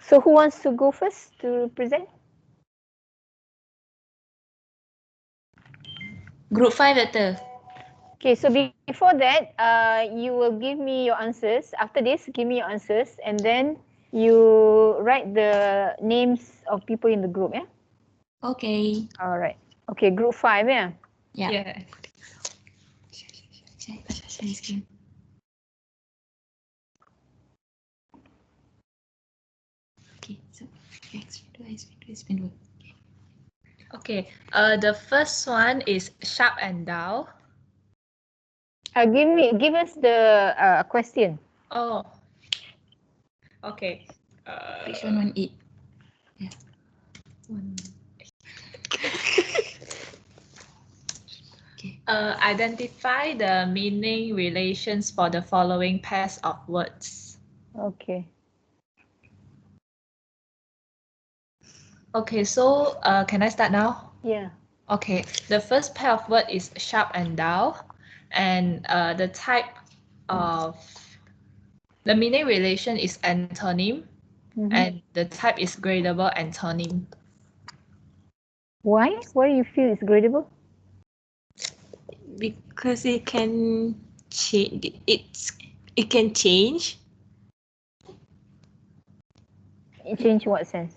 So who wants to go first to present? Group 5 better. Okay, so before that, you will give me your answers. After this, give me your answers, and then you write the names of people in the group, yeah? Okay. All right. Okay, group 5, yeah? Yeah. Yeah. Share screen. Okay, so explain dulu. Okay. The first one is sharp and dull. Give us the question. Oh. Okay. Which one want eat? One. Okay. Identify the meaning relations for the following pairs of words. Okay. Okay, so can I start now? Yeah. Okay, the first pair of word is sharp and dull, and the type of the meaning relation is antonym, and the type is gradable antonym. Why? Why do you feel it's gradable? Because it can change. It can change. It changed what sense?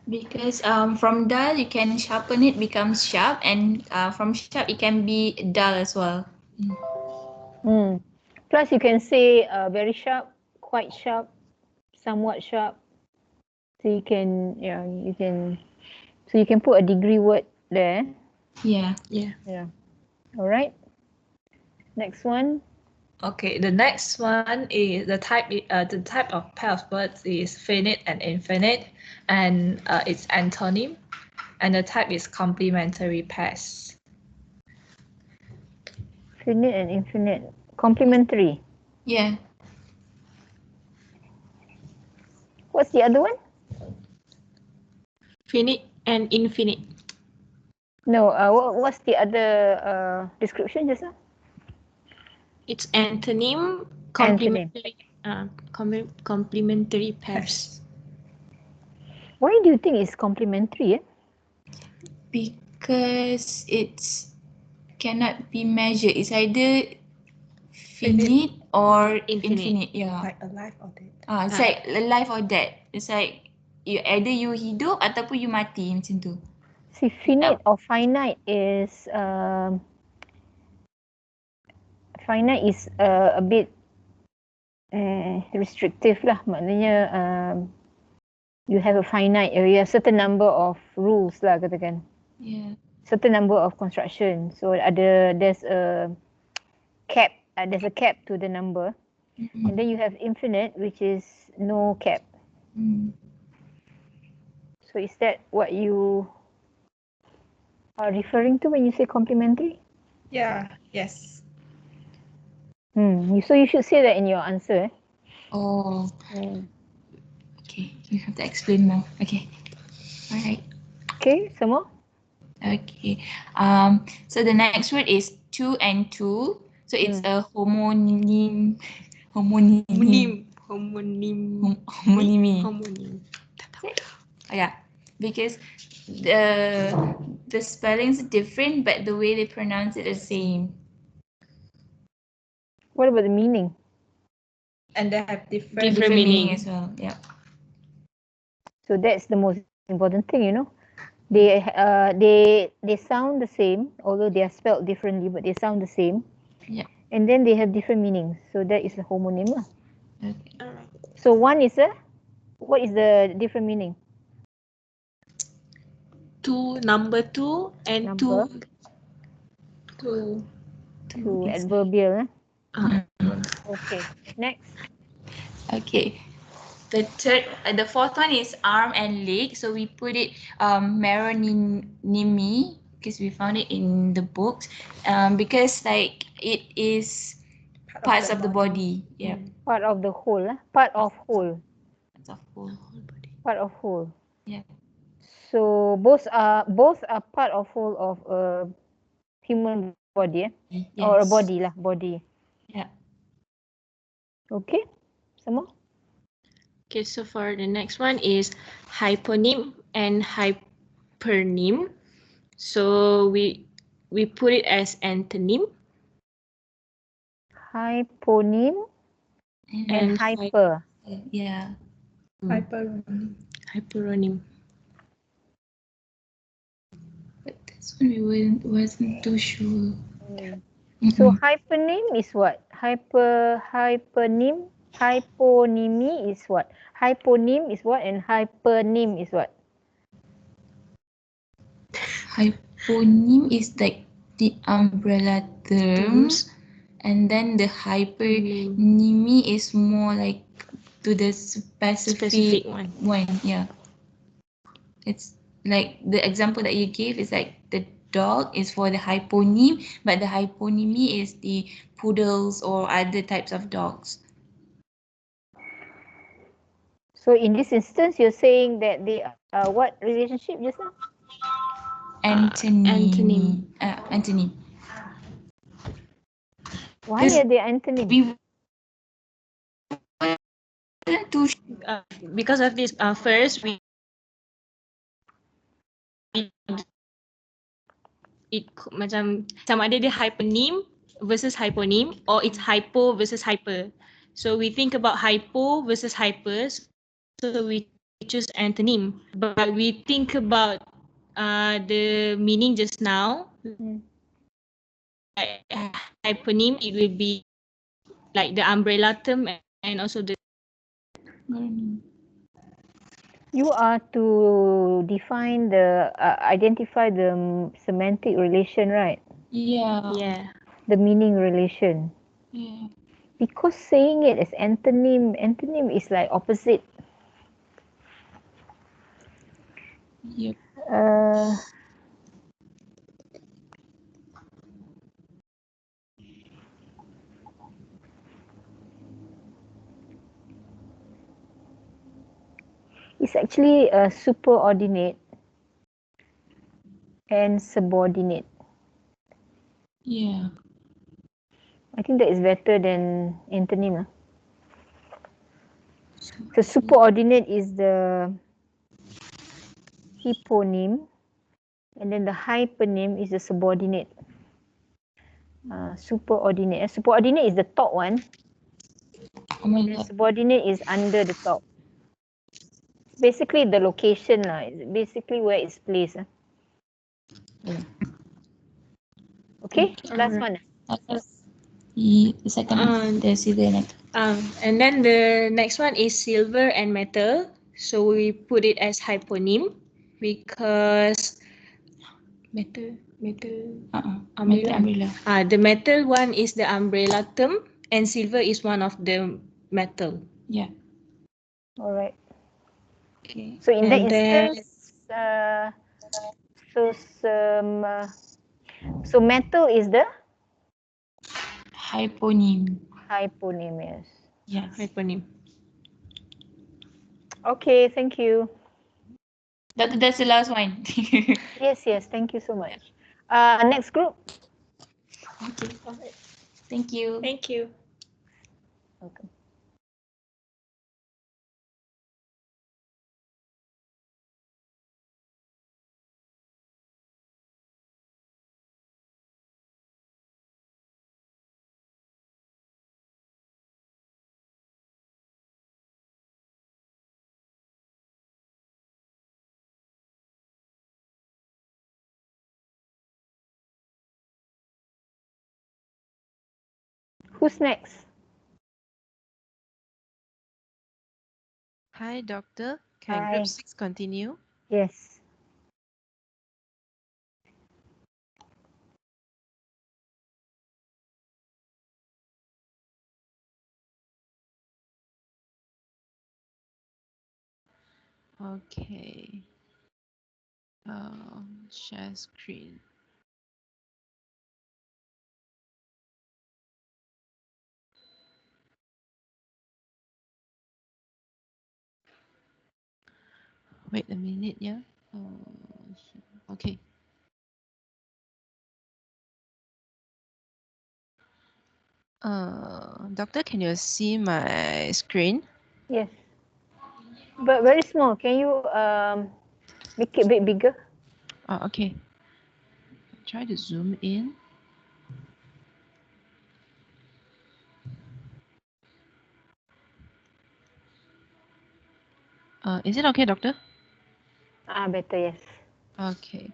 Because from dull you can sharpen it becomes sharp, and from sharp it can be dull as well. Plus, you can say very sharp, quite sharp, somewhat sharp. So you can, yeah, you can. So you can put a degree word there. Yeah. Yeah. Yeah. All right. Next one. Okay, the next one is the type. The type of pair of words is finite and infinite, and it's antonym, and the type is complementary pairs. Finite and infinite. Complementary. Yeah. What's the other one? Finite and infinite. No. What's the other description just now? It's antonym. Complementary. Complementary pairs. Why do you think it's complementary? Because it's cannot be measured. It's either finite or infinite. Yeah. Like alive or dead. It's like life or death. It's like either you hidup ataupun you mati macam tu. See, finite or finite is a bit restrictive lah. Maknanya you have a finite, you have certain number of rules lah katakan. Yeah. Certain number of construction. So there's a cap. There's a cap to the number, and then you have infinite, which is no cap. So is that what you are referring to when you say complementary? Yeah. Yes. So you should say that in your answer. Oh. Okay, you have to explain more. Okay. Alright. Okay, some more? Okay. So the next word is two and two. So it's a homonym. Homonym. Yeah, because the spellings are different, but the way they pronounce it is the same. What about the meaning? And they have different meaning as well. Yeah. So that's the most important thing, you know. They sound the same, although they are spelled differently, but they sound the same. Yeah. And then they have different meanings. So that is a homonym lah. Okay. So one is what is the different meaning? Number two and Number. two. Adverbial. Okay. Next. Okay. The fourth one is arm and leg. So we put it meronymy because we found it in the books. Because like it is parts of the body. Yeah. Part of the whole. Part of whole. Parts of whole body. Part of whole. Yeah. So both are part of whole of a human body, Yes. or a body lah, body. Yeah. Okay. Some more? Okay, so for the next one is hyponym and hypernym. So we put it as antonym Hyponym and and hyper. Yeah. Hyperonym. hyperonym. But this one we wasn't too sure. So hypernym is what? Hypernym. Hyponymy is what? Hyponym is what? And hypernym is what? Hyponym is like the umbrella terms, and then the hypernymy is more like to the specific one. Yeah, it's like the example that you gave is like the dog is for the hyponym, but the hyponymy is the poodles or other types of dogs. So in this instance, you're saying that they are what relationship just now? Antony. Antonym. Antony. Why are they antonym? We weren't too Because of this, first we macam sama ada dia hyponym versus hyponym or it's hypo versus hyper. So we think about hypo versus hyper, so we choose antonym. But we think about the meaning just now. Like hyponym, it will be like the umbrella term and also the. You are to define identify the semantic relation, right? Yeah. Yeah. The meaning relation. Yeah. Because saying it as antonym is like opposite. Yep. It's actually a superordinate and subordinate. Yeah. I think that is better than antonym. So superordinate is the hyponym, and then the hypernym is the subordinate. Superordinate. Superordinate is the top one. Oh my And god. subordinate is under the top. Basically the location lah. It's basically where it's placed. Okay, last one. The second one. There's the next. And then the next one is silver and metal. So we put it as hyponym because metal Umbrella. the metal one is the umbrella term and silver is one of the metal. Yeah. All right. Okay. So in that And then instance, so metal is the Hyponym. hyponym, yes. Yes. hyponym. Okay, thank you. That's the last one. Yes, thank you so much. Next group. Okay. Thank you. Thank you. Okay. Who's next? Hi, Doctor. Can Hi. Group 6 continue? Yes. Okay. Share screen. Wait a minute, yeah. Okay. Doctor, can you see my screen? Yes. But very small. Can you make it a bit bigger? Okay. Try to zoom in. Is it okay, doctor? Better, yes. Okay.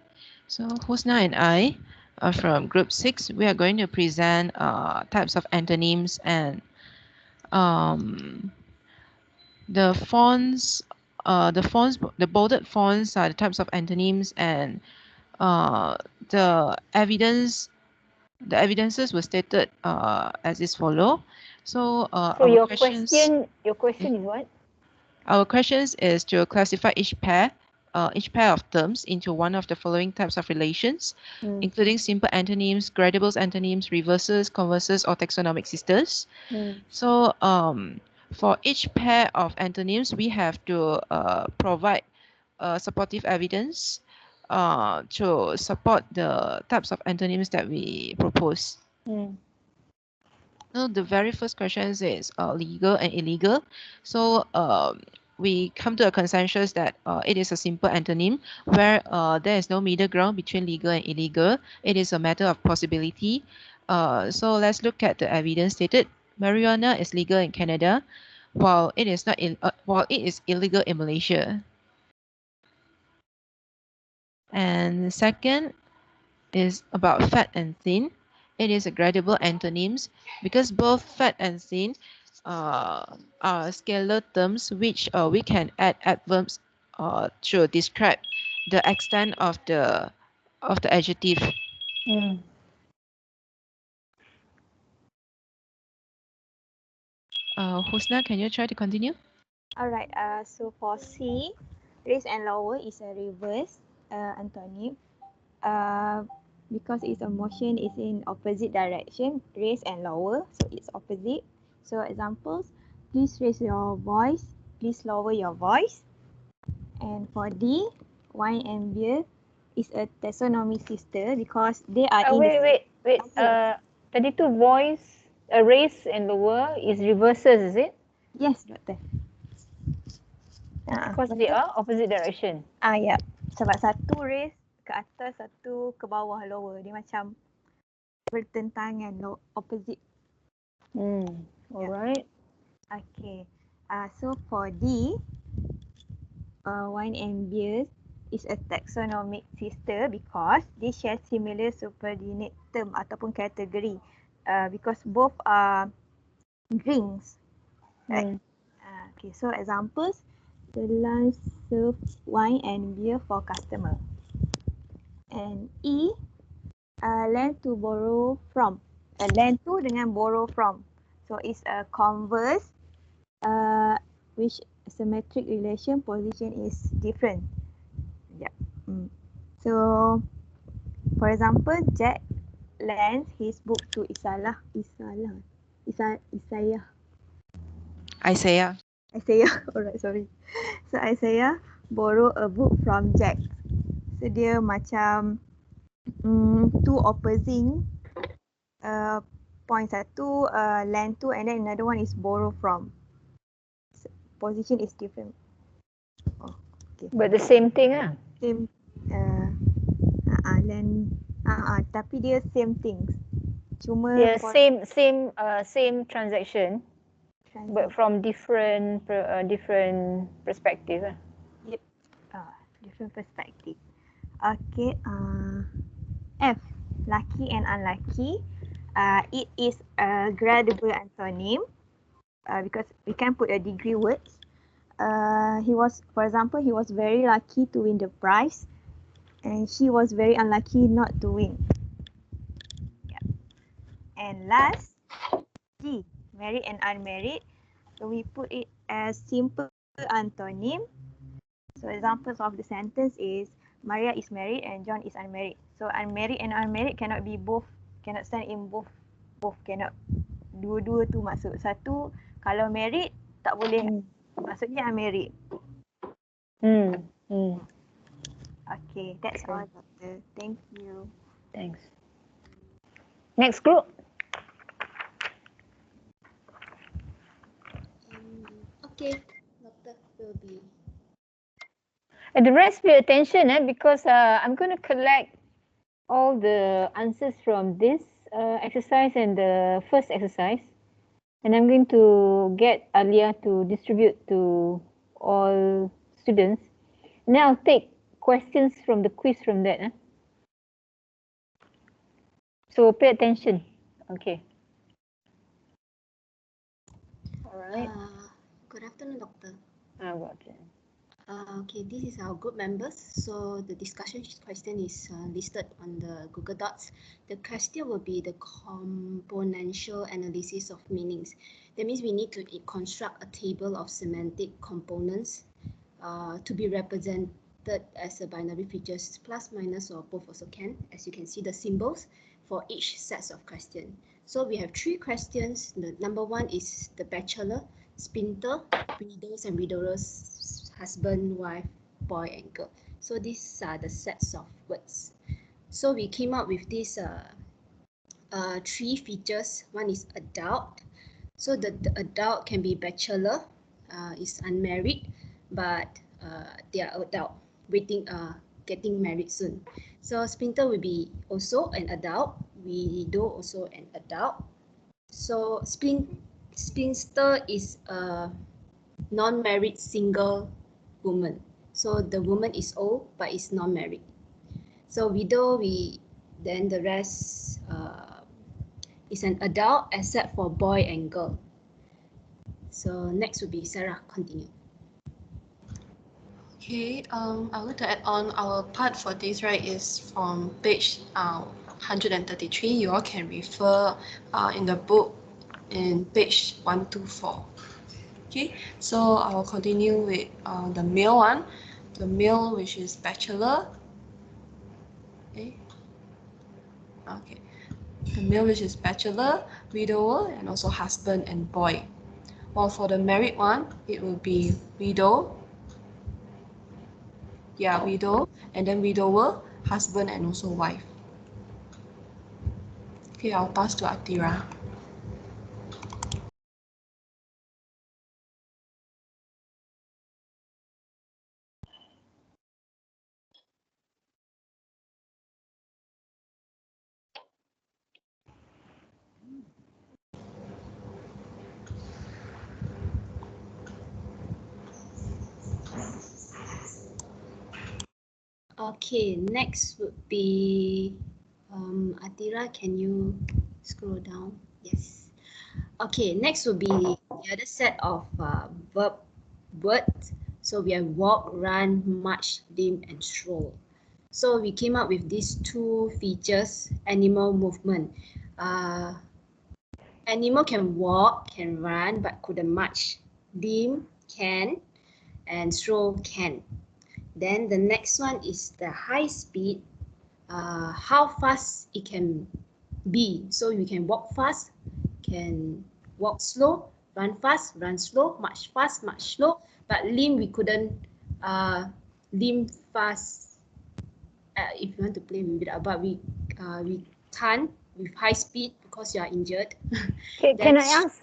So Husna and I are from group 6. We are going to present types of antonyms and um, the fonts. The bolded fonts are the types of antonyms, and the evidences were stated as is follow. So So your question is what? our questions is to classify each pair of terms into one of the following types of relations, including simple antonyms, gradables antonyms, reverses, converses, or taxonomic sisters. So for each pair of antonyms, we have to provide supportive evidence to support the types of antonyms that we propose. So the very first question is legal and illegal. So we come to a consensus that it is a simple antonym where there is no middle ground between legal and illegal. It is a matter of possibility. So let's look at the evidence stated. Marijuana is legal in Canada, while it is illegal in Malaysia. And second is about fat and thin. It is a gradable antonyms because both fat and thin are scalar terms which we can add adverbs to describe the extent of the adjective. Husna, can you try to continue? Alright, so for C, raise and lower is a reverse antonym. Because its motion is in opposite direction, raise and lower, so it's opposite. So examples, please raise your voice, please lower your voice. And for D, wine and beer is a taxonomy sister because they are in Wait. 32 voice, raise and lower is reverses, is it? Yes, doctor. Because they are opposite direction. Ya. Sebab satu raise ke atas, satu ke bawah lower. Dia macam bertentangan, opposite. Alright. Okay. So for D, wine and beer is a taxonomic sister because they share similar subordinate term ataupun kategori. Because both are drinks. Right? Okay, so examples, the lunch serve wine and beer for customer. And E, lend to borrow from. Lend to dengan borrow from. So it's a converse which symmetric relation position is different. Yeah. So for example, Jack lends his book to Isaiah. Alright, sorry. So Isaiah borrow a book from Jack. So dia macam two opposing point. Satu lend to and then another one is borrow from. Position is different. Okay. But the same thing Same lend tapi dia same things. Cuma same transaction, but from different perspective. Yep. Different perspective. Okay. F, lucky and unlucky. It is a gradable antonym because we can put a degree words. For example, he was very lucky to win the prize, and she was very unlucky not to win. Yeah. And last, G, married and unmarried. So we put it as simple antonym. So examples of the sentence is Maria is married and John is unmarried. So unmarried and unmarried cannot be both, cannot stand in both cannot. Dua-dua tu maksud. Satu, kalau married tak boleh, maksudnya unmarried. Okay, that's all, doctor. Thank you. Thanks. Next group. Okay, doctor. will be. And the rest pay attention because I'm going to collect all the answers from this exercise and the first exercise. And I'm going to get Alia to distribute to all students. Now I'll take questions from the quiz from that. So pay attention. Okay. All right. Good afternoon, Doctor. Okay. Okay, this is our group members. So the discussion question is listed on the Google Docs. The question will be the componential analysis of meanings. That means we need to construct a table of semantic components to be represented as a binary features, plus, minus, or both also can. As you can see the symbols for each set of questions. So we have 3 questions. The number 1 is the bachelor, splinter, widows and widowers, husband, wife, boy, and girl. So these are the sets of words. So we came up with these 3 features. One is adult. So the adult can be bachelor, is unmarried, but they are adult, getting married soon. So splinter will be also an adult, widow also an adult. So spinster is a non-married single woman. So the woman is old but is not married. So widow, then the rest is an adult except for boy and girl. So next will be Sarah, continue. Okay, I would like to add on our part for this, right, is from page 133. You all can refer in the book in page 124. Okay, so I will continue with the male one. The male, which is bachelor. Okay. Okay. The male, which is bachelor, widower, and also husband and boy. While for the married one, it will be widow. Yeah, widow, and then widower, husband, and also wife. Okay, I'll pass to Atira. Okay, next would be Atira, can you scroll down? Yes. Okay, next will be the other set of words. So we have walk, run, march, limp, and stroll. So we came up with these 2 features, animal movement. Animal can walk, can run, but couldn't march. Limp can, and stroll can. Then the next one is the high speed, how fast it can be. So you can walk fast, can walk slow, run fast, run slow, march fast, march slow. But limp, we couldn't limp fast. If you want to play with it, but we can't with high speed because you are injured. Can I ask?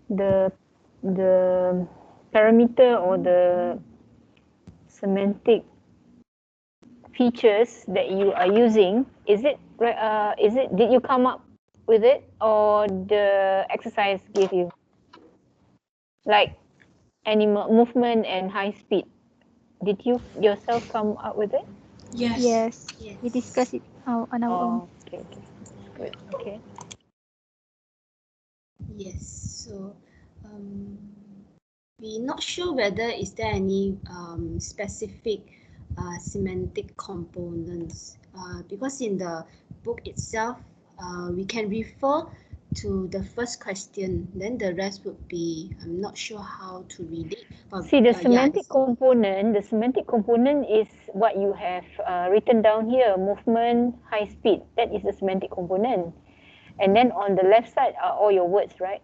The parameter or the semantic features that you are using, is it did you come up with it or the exercise gave you, like animal movement and high speed? Did you yourself come up with it? Yes. Yes, Yes. we discussed it on our own. Okay, good. Okay. Yes. So we're not sure whether is there any specific semantic components because in the book itself we can refer to the first question, then the rest would be, I'm not sure how to read it. But, See, the semantic component is what you have written down here, movement, high speed. That is the semantic component. And then on the left side are all your words, right?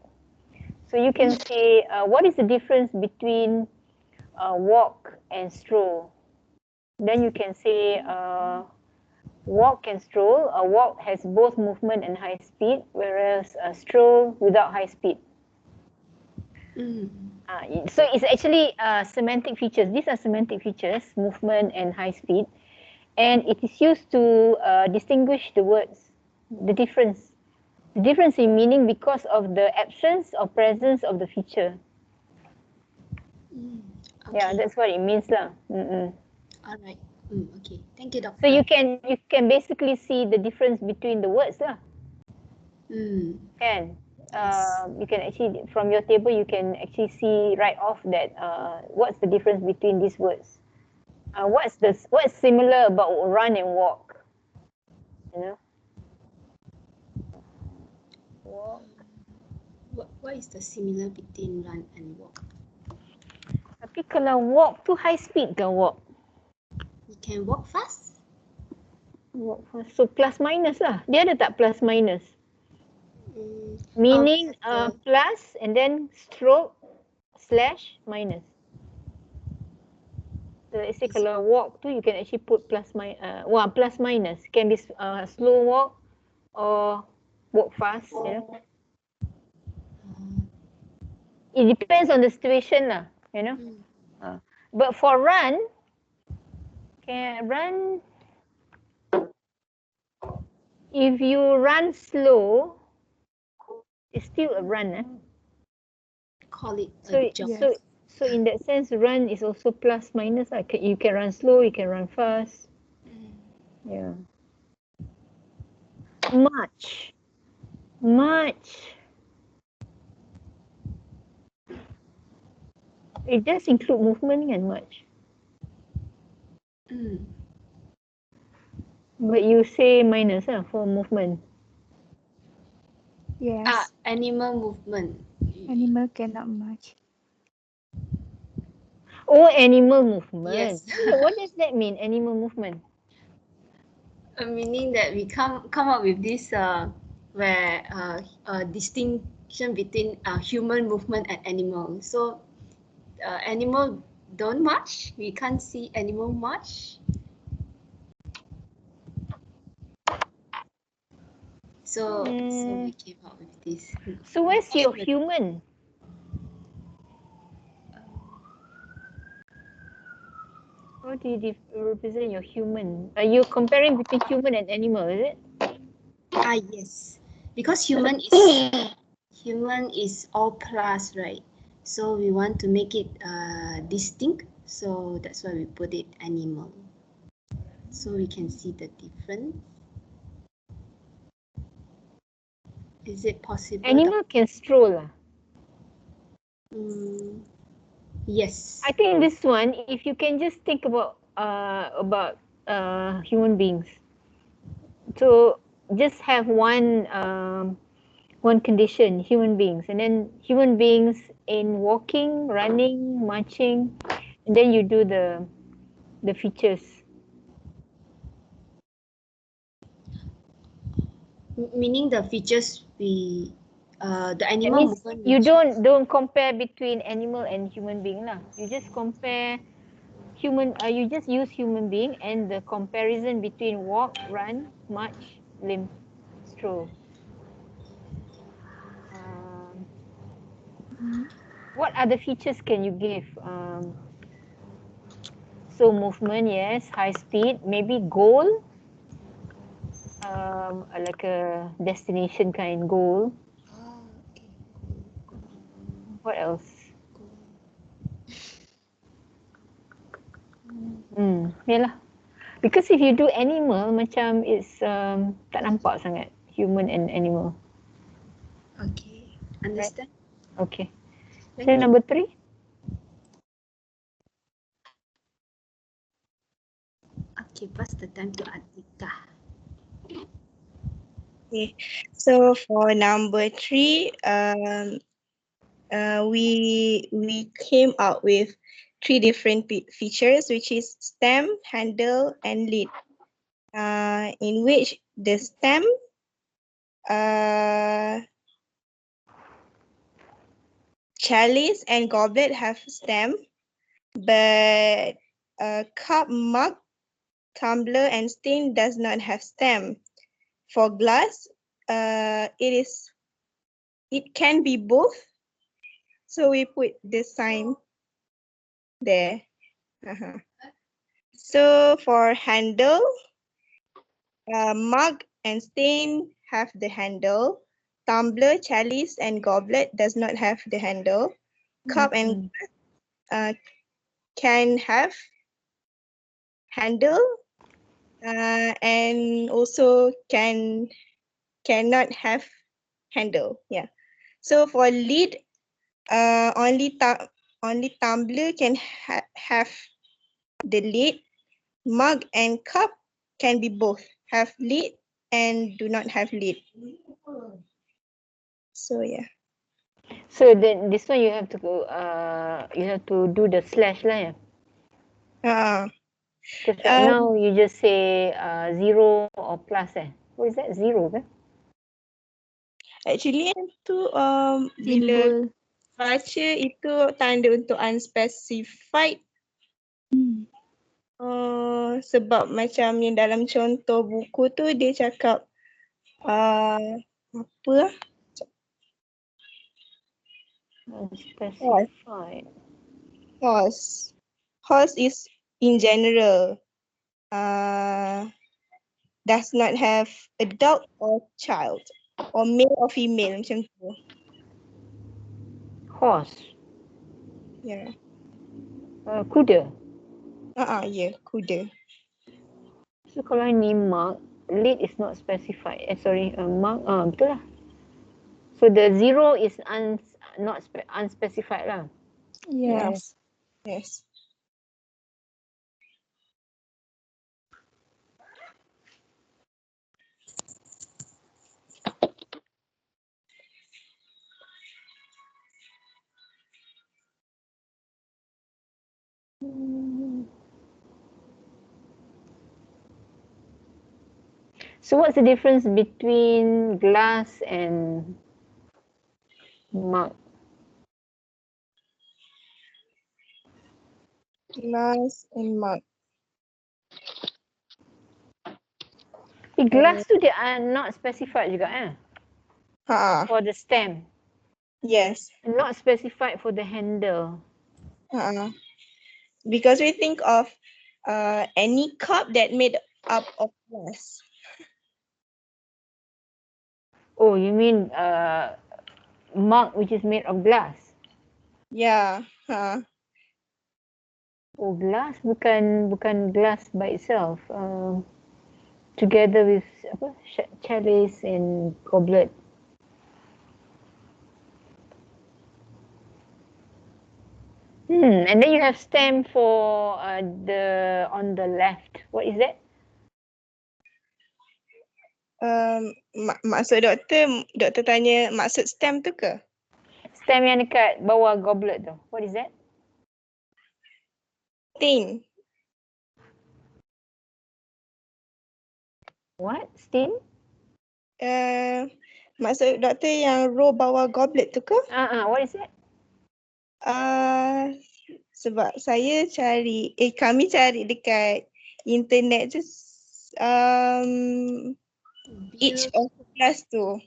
So you can say, what is the difference between walk and stroll? Then you can say walk and stroll. A walk has both movement and high speed, whereas a stroll without high speed. So it's actually semantic features. These are semantic features, movement and high speed. And it is used to distinguish the words, the difference. The difference in meaning because of the absence or presence of the feature. Okay. Yeah, that's what it means lah. All right. Okay. Thank you, Doctor. So you can basically see the difference between the words lah. Can. Yes. You can actually, from your table, you can actually see right off that what's the difference between these words. What's similar about run and walk? You know. Walk. What is the similar between run and walk? Tapi kalau walk tu high speed ke walk? You can walk fast? Walk fast. So plus minus lah. Dia ada tak plus minus? Meaning plus and then stroke slash minus. So let's say kalau walk tu you can actually put plus minus. Can be slow walk or walk fast, you know. It depends on the situation lah, you know. But for run, if you run slow, it's still a run. Call it a jog. So in that sense, run is also plus minus. You can run slow, you can run fast. Yeah. March. It does include movement and march. But you say minus for movement. Yes. Animal movement. Animal cannot march. Oh, animal movement. Yes. What does that mean, animal movement? Meaning that we come up with this where distinction between human movement and animal. So animal don't march. We can't see animal march. So we came up with this. So where's your human? How do you represent your human? Are you comparing between human and animal, is it? Yes. Because human is all plus, right? So we want to make it distinct. So that's why we put it animal. So we can see the difference. Is it possible? Animal can stroll. Yes. I think this one, if you can just think about human beings. So just have one condition, human beings, and then human beings in walking, running, marching, and then you do the features. Meaning the features the animal movement. You don't compare between animal and human being lah. You just compare human. You just use human being and the comparison between walk, run, march, limp, stroll. What other features can you give? So movement, yes. High speed, maybe goal. Like a destination kind goal. What else? Yalah. Because if you do animal, macam it's tak nampak sangat human and animal. Okay, understand. Right? Okay. So number 3. Okay, pass the time to Atika. Okay, so for number 3, we came out with 3 different features, which is stem, handle, and lead. In which the stem, chalice and goblet have stem, but cup, mug, tumbler, and stain does not have stem. For glass, it can be both So we put the sign there. So for handle, mug and stain have the handle. Tumbler, chalice, and goblet does not have the handle. Cup and can have handle, and also cannot have handle. Yeah. So for lid, only tumbler can have the lid. Mug and cup can be both, have lid and do not have lid. So yeah. So then this one you have to go, you have to do the slash lah, yeah? Because right now you just say 0 or plus What is that? 0 kan? Actually itu bila Simbol. baca itu tanda untuk unspecified. Sebab macam yang dalam contoh buku tu dia cakap apa? Unspecified. Horse. Horse is in general. Does not have adult or child or male or female macam tu. Horse. Yeah. Kuda. Yeah, kuda. So kalau ni mark, lead is not specified. Mark, betul lah. So the 0 is not unspecified lah. Yes. Yes. So what's the difference between glass and mug? Glass and mug. Glass tu dia not specified juga for the stem. Yes. Not specified for the handle. Because we think of any cup that made up of glass. Oh, you mean mug which is made of glass? Yeah. Oh, glass bukan glass by itself. Together with chalice and goblet. And then you have stem for on the left. What is that? Maksud doktor tanya maksud stem tu ke? Stem yang dekat bawah goblet tu. What is that? Stain. What? Stain? Maksud doktor yang row bawah goblet tu ke? What is that? Sebab kami cari dekat internet tu each of the class tu.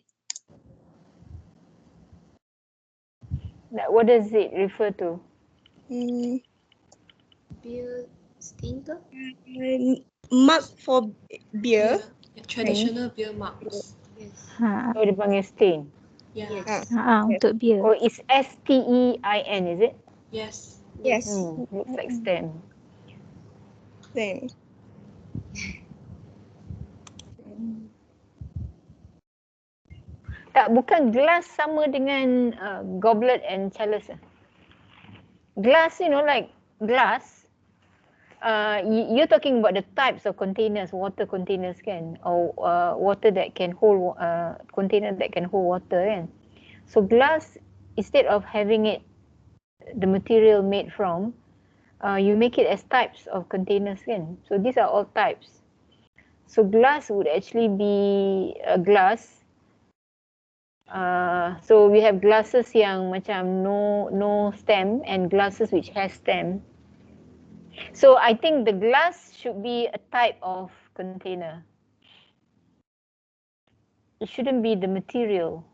What does it refer to? Beer stain ke? Mug for beer. Traditional beer mugs. Yes. Oh, dia panggil stain. Yeah. Yes. Untuk beer. Oh, it's STEIN, is it? Yes. Yes. Looks like stem. Same. Tak, bukan glass sama dengan goblet and chalice. Glass, like glass. You're talking about the types of containers, water containers kan, or water that can hold container that can hold water kan. So glass, instead of having it, the material made from, you make it as types of containers kan. So these are all types. So glass would actually be a glass. So we have glasses yang macam no stem and glasses which has stem. So I think the glass should be a type of container. It shouldn't be the material.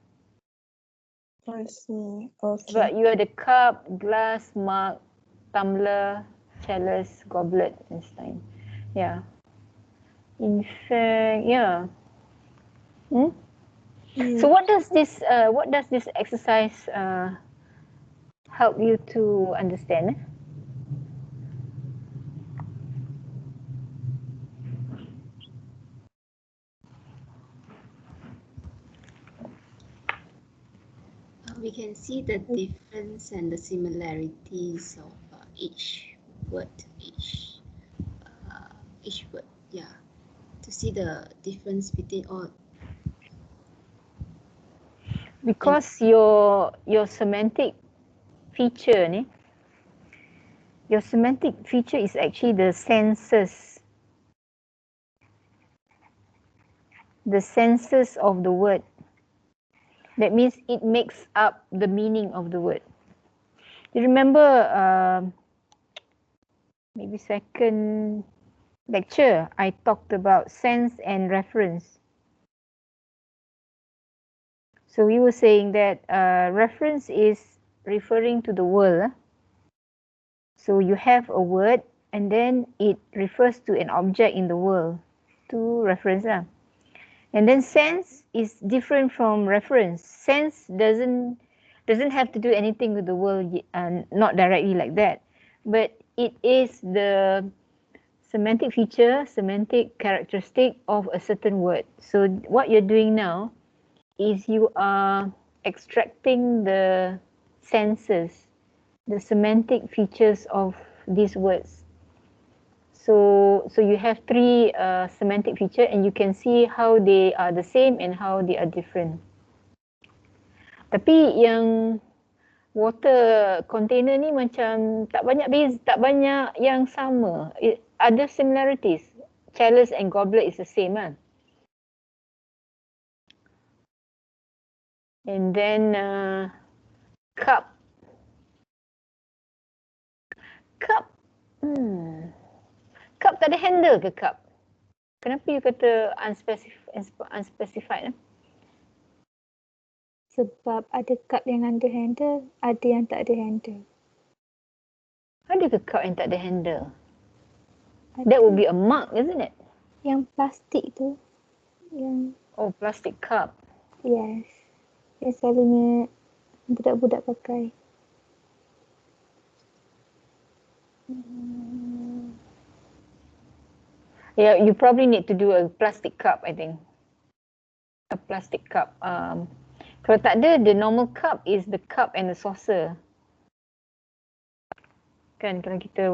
I see. Okay. But you ada cup, glass, mug, tumbler, chalice, goblet, and stein. Yeah. In fact, yeah. Hmm? So what does this exercise help you to understand? We can see the difference and the similarities of each word, each word. Yeah, to see the difference between all. Because your semantic feature ni, your semantic feature is actually the senses. The senses of the word. That means it makes up the meaning of the word. You remember maybe second lecture, I talked about sense and reference. So we were saying that reference is referring to the world. So you have a word and then it refers to an object in the world. To reference. And then sense is different from reference. Sense doesn't have to do anything with the world, not directly like that. But it is the semantic feature, semantic characteristic of a certain word. So what you're doing now is you are extracting the senses, the semantic features of these words. So you have three semantic feature and you can see how they are the same and how they are different. Tapi yang water container ni macam tak banyak yang sama. Ada similarities. Chalice and goblet is the same kan. And then cup. Cup tak ada handle ke cup? Kenapa you kata unspecified? Sebab ada cup yang ada handle, ada yang tak ada handle. Ada ke cup yang tak ada handle? That would be a mug, isn't it? Yang plastik tu. Yang plastic cup. Yes. Yang selalunya budak-budak pakai. Yeah, you probably need to do a plastic cup, I think. A plastic cup. Kalau tak ada, the normal cup is the cup and the saucer. Kan kalau kita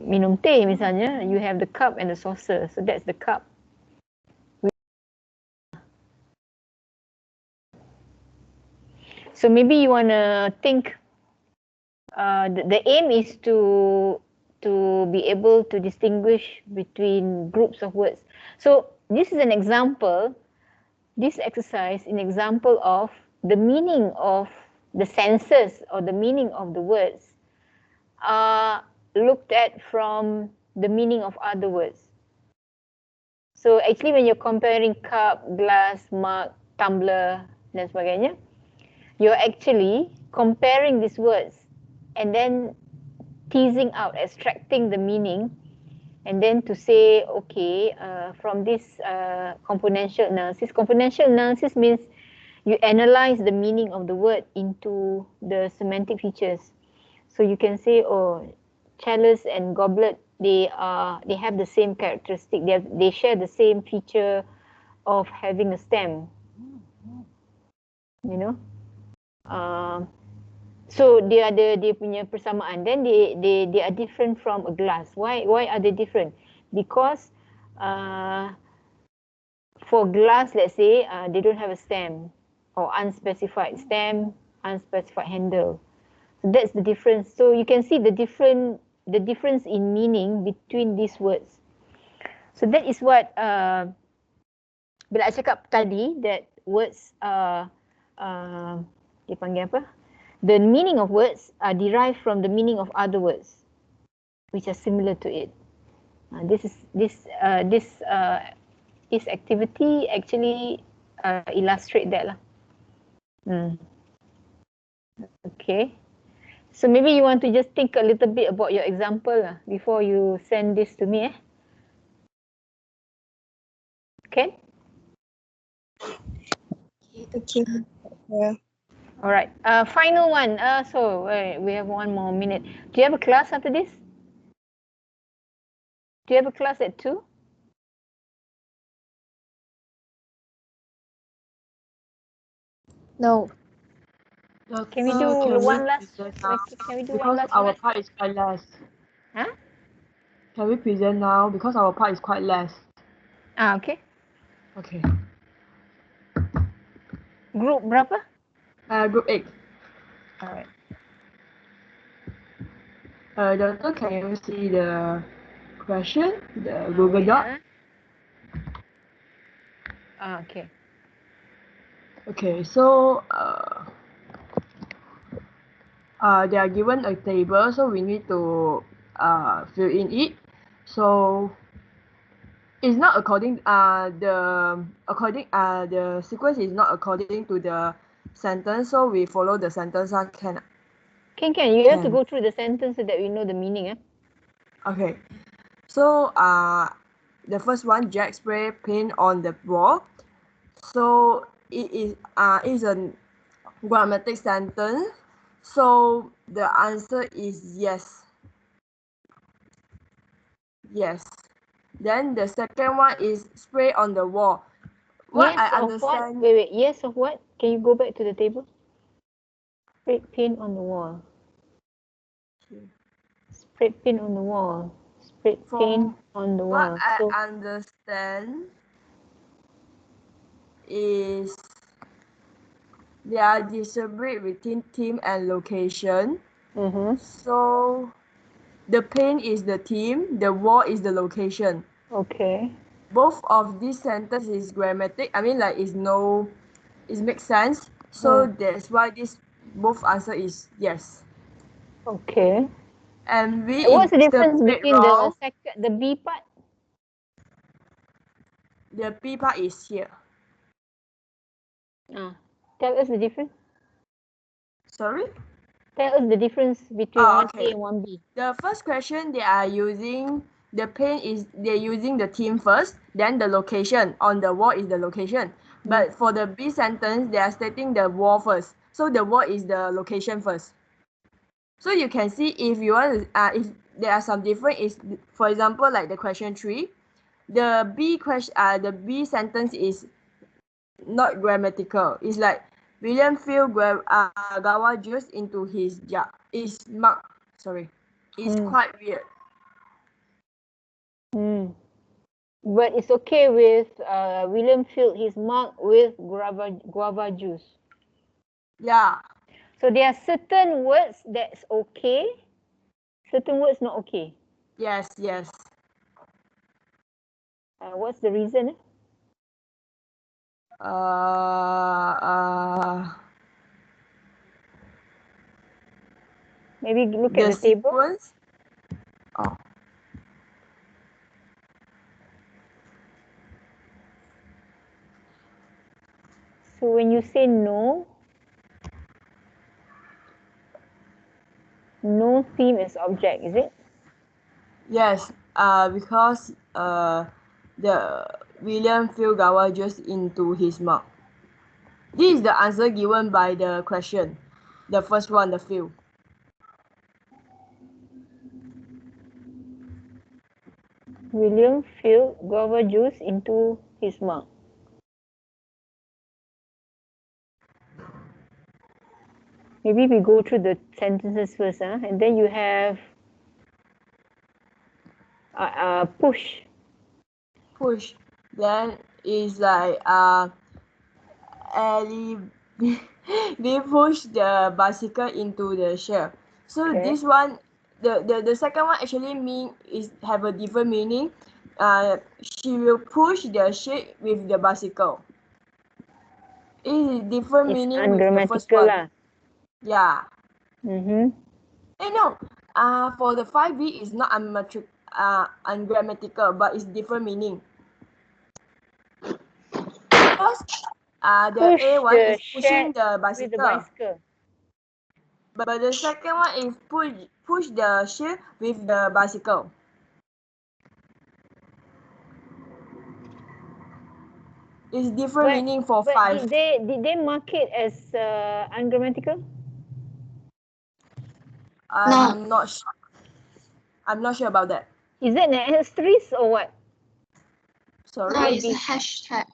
minum teh misalnya, you have the cup and the saucer. So that's the cup. So maybe you want to think, the aim is to be able to distinguish between groups of words. So this is an example, this exercise an example of the meaning of the senses or the meaning of the words are looked at from the meaning of other words. So actually when you're comparing cup, glass, mug, tumbler dan sebagainya, you're actually comparing these words and then teasing out, extracting the meaning, and then to say, okay, from this componential analysis means you analyze the meaning of the word into the semantic features. So you can say, oh, chalice and goblet, they have the same characteristic. They share the same feature of having a stem. You know, so dia ada dia punya persamaan. Then they are different from a glass. Why are they different? Because for glass, let's say, they don't have a stem or unspecified stem, unspecified handle. So that's the difference. So you can see the difference in meaning between these words. So that is what bila I cakap tadi that words are dia panggil apa? The meaning of words are derived from the meaning of other words which are similar to it. This activity actually illustrate that lah. Okay. So maybe you want to just think a little bit about your example before you send this to me. Okay. Okay. Yeah. All right. Final one. So wait, we have 1 more minute. Do you have a class after this? Do you have a class at 2? No. Can we do one last? Can we do one Because last our one? part is quite less. Huh? Can we present now? Because our part is quite less. Okay. Okay. Group berapa? Group 8. All right. Doctor, can you see the question? The Google wait, Doc? Okay. Okay, so they are given a table, so we need to fill in it. So it's not according the sequence is not according to the sentence, so we follow the sentence. Can you have to go through the sentence so that we know the meaning. Okay, so the first one, Jack spray paint on the wall. So it is a grammatic sentence. So the answer is yes. Yes. Then the second one is spray on the wall. What Yes I of what? understand. Wait. Yes of what? Can you go back to the table? Spray paint on the wall. Spray paint on the wall. Spray paint on the What wall. I So understand is they are distributed within team and location. So the paint is the team, the wall is the location. Okay. Both of these sentences is grammatic. I mean, like, it makes sense. So that's why this both answer is yes. Okay. And we What's the difference interpret between wrong. the B part? The B part is here. Tell us the difference. Sorry? Tell us the difference between 1A and 1B. The first question they are using the paint is they're using the team first, then the location on the wall is the location. But for the B sentence, they are stating the wall first. So the wall is the location first. So you can see if you want to, if there are some different is, for example, like the question 3, the B sentence is not grammatical. It's like William filled guava juice into his jar. It's quite weird. But it's okay with William filled his mug with guava juice. Yeah. So there are certain words that's okay, certain words not okay. Yes. What's the reason? Maybe look at the table. Sequence? Oh. So when you say no theme is object, is it? Yes, because the William filled guava juice into his mug. This is the answer given by the question. The first one, the fill. William filled guava juice into his mug. Maybe we go through the sentences first, and then you have push. Push. Then is like Ellie they push the bicycle into the shelf. So this one, the second one actually have a different meaning. She will push the sheep with the bicycle. It is different meaning with the first one. Yeah. No. For the 5B is not ungrammatical, but it's different meaning. Because The Push A one the is pushing shed the with the bicycle. bicycle. But the second one is push the shed with the bicycle. It's different meaning for but 5. did they mark it as ungrammatical? I'm not sure. I'm not sure about that. Is it an asterisk or what? Sorry. No, it's a hashtag.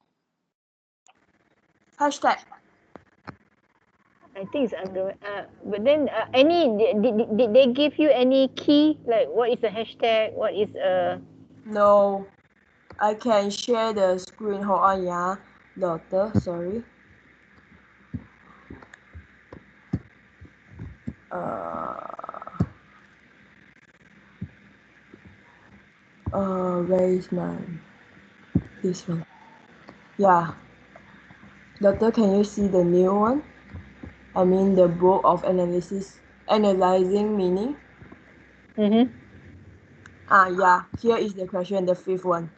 Hashtag. I think it's ungrammatical. But then did they give you any key, like what is a hashtag? What is a... No. I can share the screen. Hold on, yeah. Daughter, sorry. Where is mine? This one. Yeah. Doctor, can you see the new one? I mean the book of analyzing meaning. Yeah. Here is the question, the 5th one.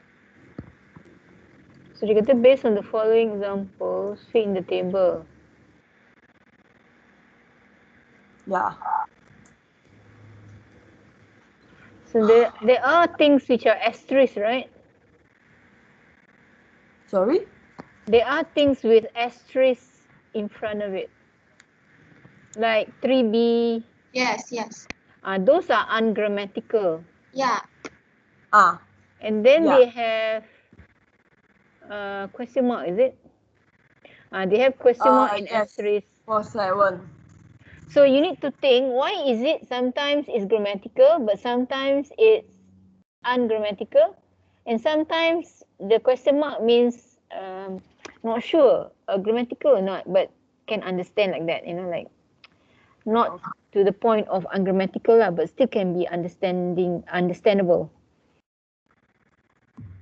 So they kata based on the following examples, fit in the table. Yeah. So there are things which are asterisk, right? Sorry? There are things with asterisk in front of it. Like 3B. Yes. Those are ungrammatical. Yeah. And then Yeah. they have question mark, is it? They have question mark and Yes. asterisk. For 7. So you need to think, why is it sometimes it's grammatical, but sometimes it's ungrammatical, and sometimes the question mark means not sure, grammatical or not, but can understand like that, like not to the point of ungrammatical lah, but still can be understandable.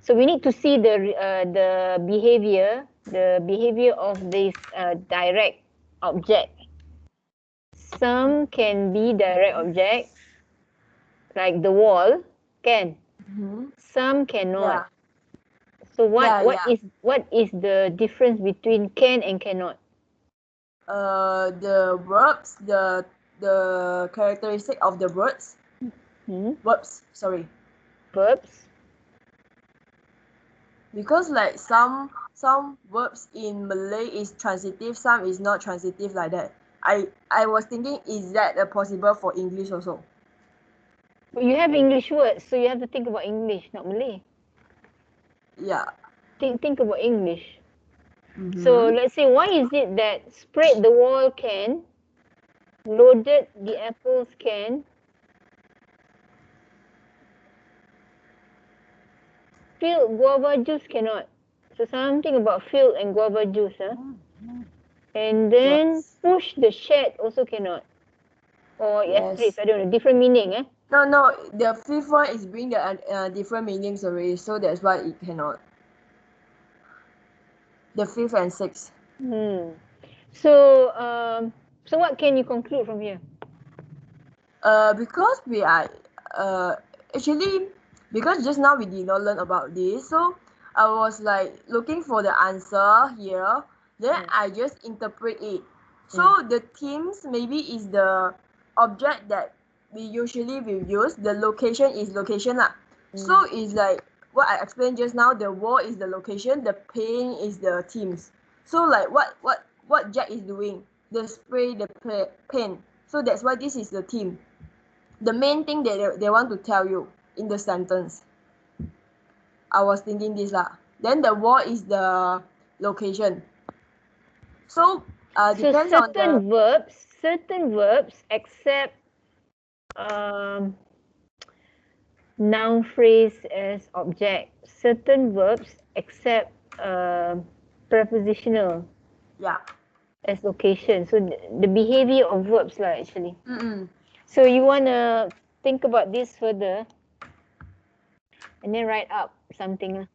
So we need to see the behavior of this direct object. Some can be direct objects, like the wall, can. Some cannot. So what is the difference between can and cannot? The verbs, the characteristic of the words. Verbs, sorry. Verbs. Because like some verbs in Malay is transitive, some is not transitive like that. I was thinking, is that possible for English also? But you have English words, so you have to think about English, not Malay. Yeah. Think about English. So let's say, why is it that spread the wall can, loaded the apples can, filled guava juice cannot? So something about filled and guava juice, and then push the shed also cannot. Or asterisk, I don't know, different meaning, No, the 5th one is bring the different meanings already, so that's why it cannot. The 5th and 6th. So what can you conclude from here? Because we are actually, because just now we did not learn about this, so I was like looking for the answer here, then I just interpret it. So the themes maybe is the object that we usually will use, the location is location lah. So it's like what I explained just now, the wall is the location, the paint is the themes. So like what Jack is doing, the spray, the paint. So that's why this is the theme. The main thing that they want to tell you in the sentence. I was thinking this lah. Then the wall is the location. So depends on the certain verbs except noun phrase as object. Certain verbs except prepositional. Yeah. As location. So the behavior of verbs lah actually. So you want to think about this further and then write up something lah.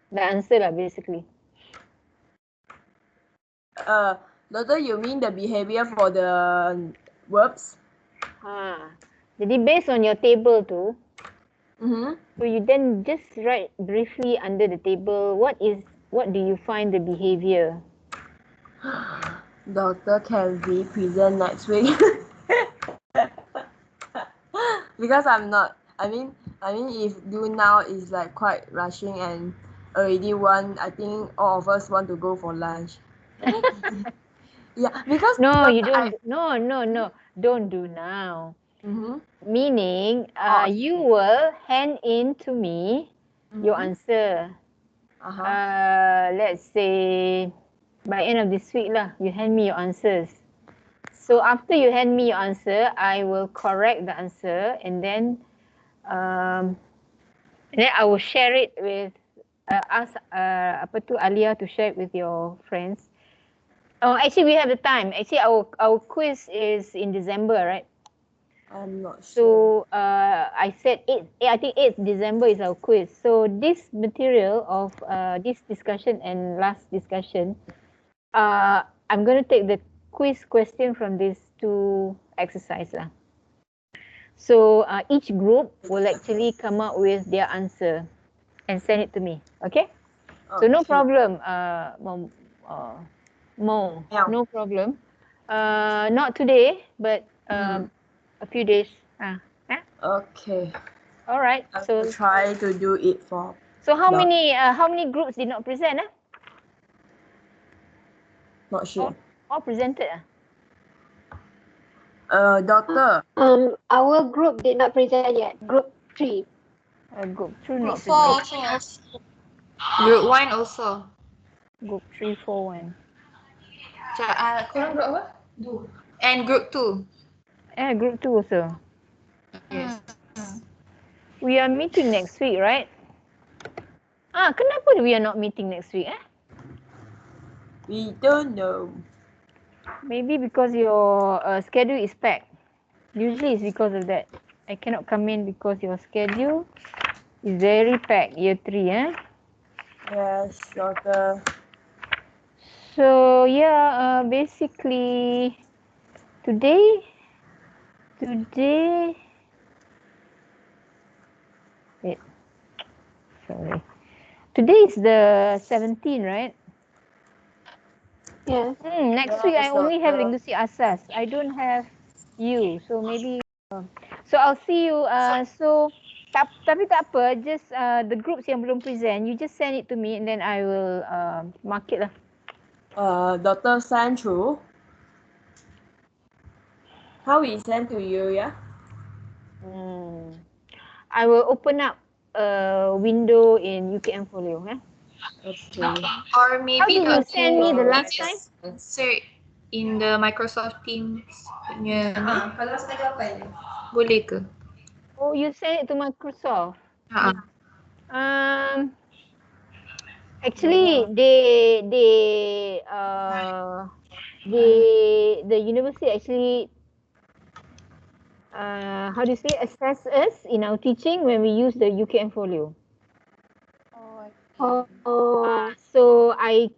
The answer lah basically. Doctor, you mean the behavior for the verbs? Jadi based on your table tu, so you then just write briefly under the table what do you find the behavior Dr. Kelvin present next week. Because I'm not. I mean, if do now is like quite rushing and already one. I think all of us want to go for lunch. Yeah, because No, you Doctor, don't. No. Don't do now. Mm-hmm. Meaning, Oh, you will hand in to me your answer. Let's say by end of this week lah, you hand me your answers. So after you hand me your answer, I will correct the answer and then I will share it with ask Alia to share it with your friends. Oh, actually we have the time. Actually our quiz is in December, right? I'm not So sure. I said I think 8th December is our quiz. So this material of this discussion and last discussion, I'm going to take the quiz question from these two exercise lah. So each group will actually come up with their answer and send it to me. Okay? So no problem, Mo. No problem. Not today, but a few days. Okay. All right. I So will try to do it for. So how many groups did not present? Not sure. All presented. Doctor. Our group did not present yet. Group 3. Group 2 not Group 4 presented. also. Group 1 also. Group 3, 4, 1. Korang group apa? And group 2. Group 2 also. Yes. We are meeting next week, right? Kenapa we are not meeting next week? We don't know. Maybe because your schedule is packed. Usually it's because of that. I cannot come in because your schedule is very packed. Year 3, Yes, Doctor. So yeah, basically today. Wait, sorry. Today is the 17th, right? Yes. Next week I only have linguistic asas. I don't have you, so maybe. So I'll see you. So tapi tak apa. Just the groups yang belum present, you just send it to me and then I will mark it lah. Dr. send through. How we send to you, yeah? I will open up a window in UKM Folio. Okay. Or maybe How did you send me the last time? Insert in the Microsoft Teams punya kalau setengah 8 boleh ke? Oh, you send it to Microsoft. Actually, the university actually how do you say assess us in our teaching when we use the UKM Folio. So I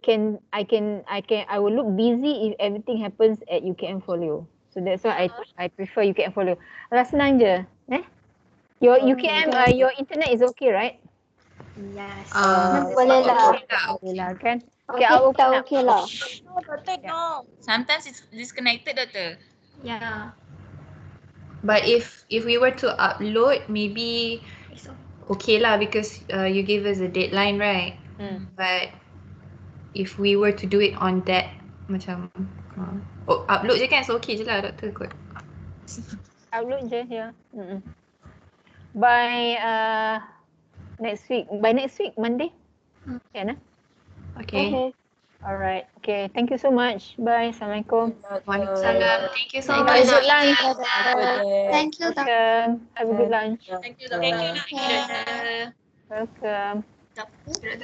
will look busy if everything happens at UKM Folio. So that's why I prefer UKM Folio. Alah, senang je. Your UKM your internet is okay, right? Yes. Boleh lah. Boleh lah kan? Okay, I'll open up. okay lah. No. Sometimes it's disconnected, Doctor. Yeah. But if we were to upload, maybe okay lah because you gave us a deadline, right? But if we were to do it on that macam upload je kan, so okay je lah Doctor kot. Upload je, ya. By next week, Monday. Can Okay. Alright. Okay. Thank you so much. Bye. Assalamualaikum. Waalaikumsalam. Thank you so Have much. a good lunch. Thank you, Doctor. Welcome. Have a good lunch. Thank you, Doctor. Welcome. Doctor.